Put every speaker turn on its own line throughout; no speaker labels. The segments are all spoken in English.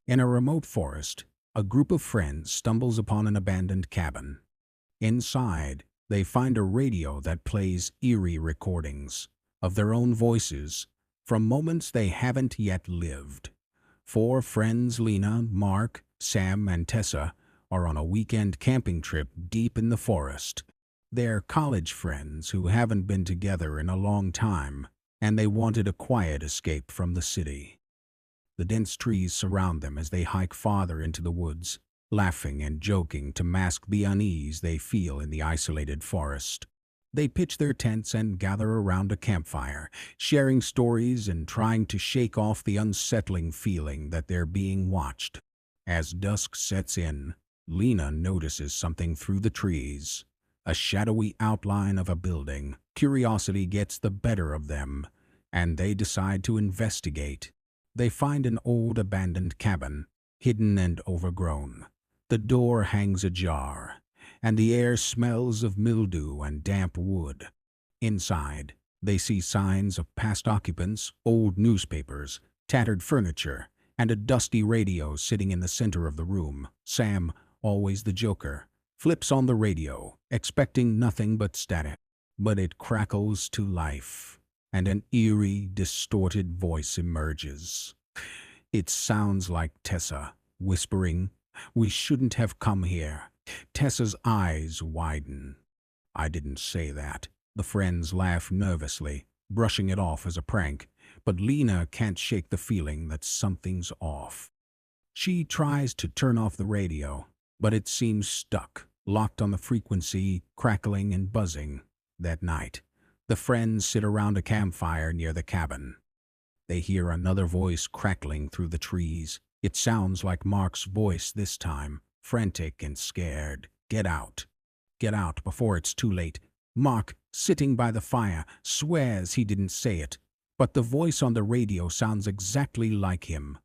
In a remote forest, a group of friends stumbles upon an abandoned cabin. Inside, they find a radio that plays eerie recordings of their own voices from moments they haven't yet lived. Four friends, Lena, Mark, Sam, and Tessa, are on a weekend camping trip deep in the forest. They're college friends who haven't been together in a long time, and they wanted a quiet escape from the city. The dense trees surround them as they hike farther into the woods, laughing and joking to mask the unease they feel in the isolated forest. They pitch their tents and gather around a campfire, sharing stories and trying to shake off the unsettling feeling that they're being watched. As dusk sets in, Lena notices something through the trees, a shadowy outline of a building. Curiosity gets the better of them, and they decide to investigate. They find an old abandoned cabin, hidden and overgrown. The door hangs ajar, and the air smells of mildew and damp wood. Inside, they see signs of past occupants, old newspapers, tattered furniture, and a dusty radio sitting in the center of the room. Sam, always the joker, flips on the radio, expecting nothing but static. But it crackles to life, and an eerie, distorted voice emerges. It sounds like Tessa, whispering, "We shouldn't have come here." Tessa's eyes widen. "I didn't say that." The friends laugh nervously, brushing it off as a prank, but Lena can't shake the feeling that something's off. She tries to turn off the radio, but it seems stuck, locked on the frequency, crackling and buzzing. That night, the friends sit around a campfire near the cabin. They hear another voice crackling through the trees. It sounds like Mark's voice this time, frantic and scared. "Get out. Get out before it's too late." Mark, sitting by the fire, swears he didn't say it, but the voice on the radio sounds exactly like him.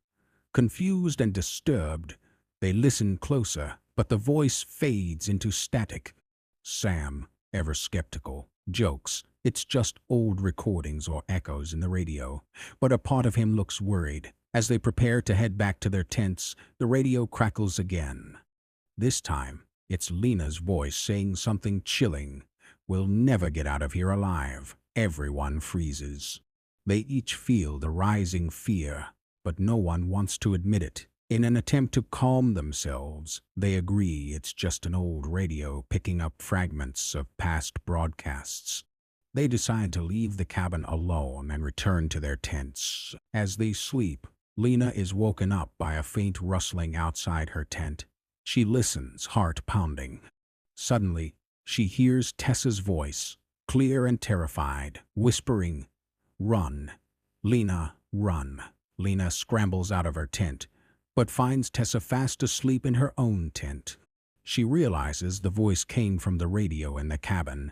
Confused and disturbed, they listen closer, but the voice fades into static. Sam, ever skeptical, jokes, "It's just old recordings or echoes in the radio," but a part of him looks worried. As they prepare to head back to their tents, the radio crackles again. This time, it's Lena's voice saying something chilling. "We'll never get out of here alive." Everyone freezes. They each feel the rising fear, but no one wants to admit it. In an attempt to calm themselves, they agree it's just an old radio picking up fragments of past broadcasts. They decide to leave the cabin alone and return to their tents. As they sleep, Lena is woken up by a faint rustling outside her tent. She listens, heart pounding. Suddenly, she hears Tessa's voice, clear and terrified, whispering, "Run, Lena, run." Lena scrambles out of her tent, but finds Tessa fast asleep in her own tent. She realizes the voice came from the radio in the cabin,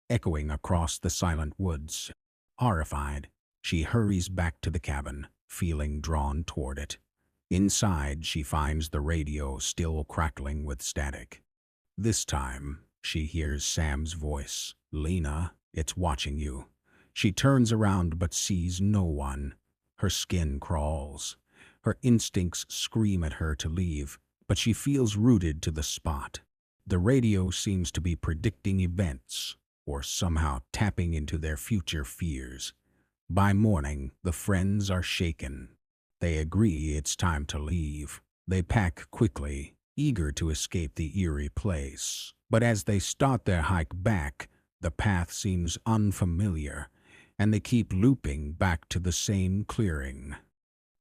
echoing across the silent woods. Horrified, she hurries back to the cabin, feeling drawn toward it. Inside, she finds the radio still crackling with static. This time, she hears Sam's voice. "Lena, it's watching you." She turns around but sees no one. Her skin crawls. Her instincts scream at her to leave, but she feels rooted to the spot. The radio seems to be predicting events, or somehow tapping into their future fears. By morning, the friends are shaken. They agree it's time to leave. They pack quickly, eager to escape the eerie place. But as they start their hike back, the path seems unfamiliar, and they keep looping back to the same clearing.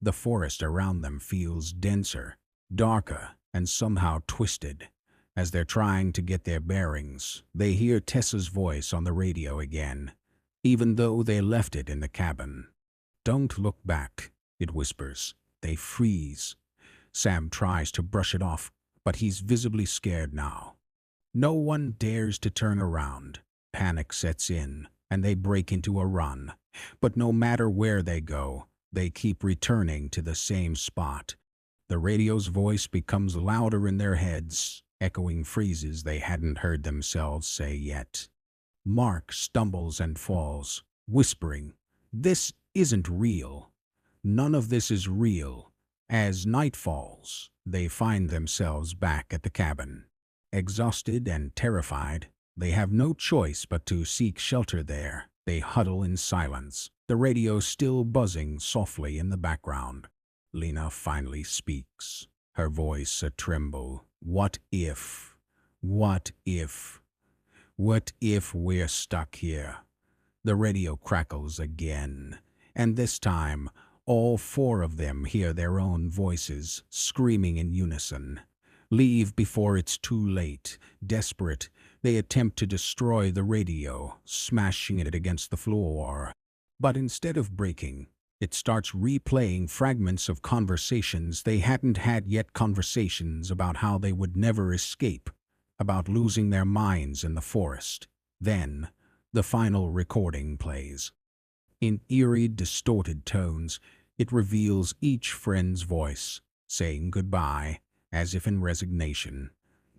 The forest around them feels denser, darker, and somehow twisted. As they're trying to get their bearings, they hear Tessa's voice on the radio again, even though they left it in the cabin. "Don't look back," it whispers. They freeze. Sam tries to brush it off, but he's visibly scared now. No one dares to turn around. Panic sets in, and they break into a run. But no matter where they go, they keep returning to the same spot. The radio's voice becomes louder in their heads, echoing phrases they hadn't heard themselves say yet. Mark stumbles and falls, whispering, "This isn't real. None of this is real." As night falls, they find themselves back at the cabin. Exhausted and terrified, they have no choice but to seek shelter there. They huddle in silence, the radio still buzzing softly in the background. Lena finally speaks, her voice a tremble. What if? What if? What if we're stuck here? The radio crackles again, and this time all four of them hear their own voices screaming in unison. Leave before it's too late. Desperate, they attempt to destroy the radio, smashing it against the floor. But instead of breaking, it starts replaying fragments of conversations they hadn't had yet, conversations about how they would never escape, about losing their minds in the forest. Then, the final recording plays. In eerie, distorted tones, it reveals each friend's voice, saying goodbye, as if in resignation.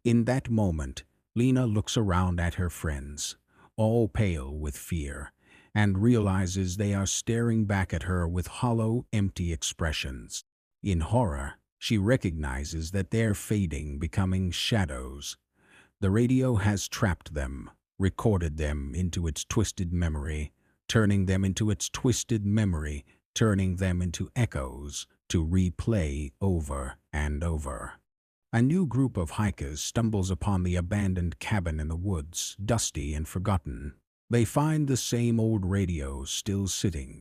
In that moment, Lena looks around at her friends, all pale with fear, and realizes they are staring back at her with hollow, empty expressions. In horror, she recognizes that they're fading, becoming shadows. The radio has trapped them, recorded them into its twisted memory, turning them into its twisted memory, turning them into echoes to replay over and over. A new group of hikers stumbles upon the abandoned cabin in the woods, dusty and forgotten. They find the same old radio still sitting,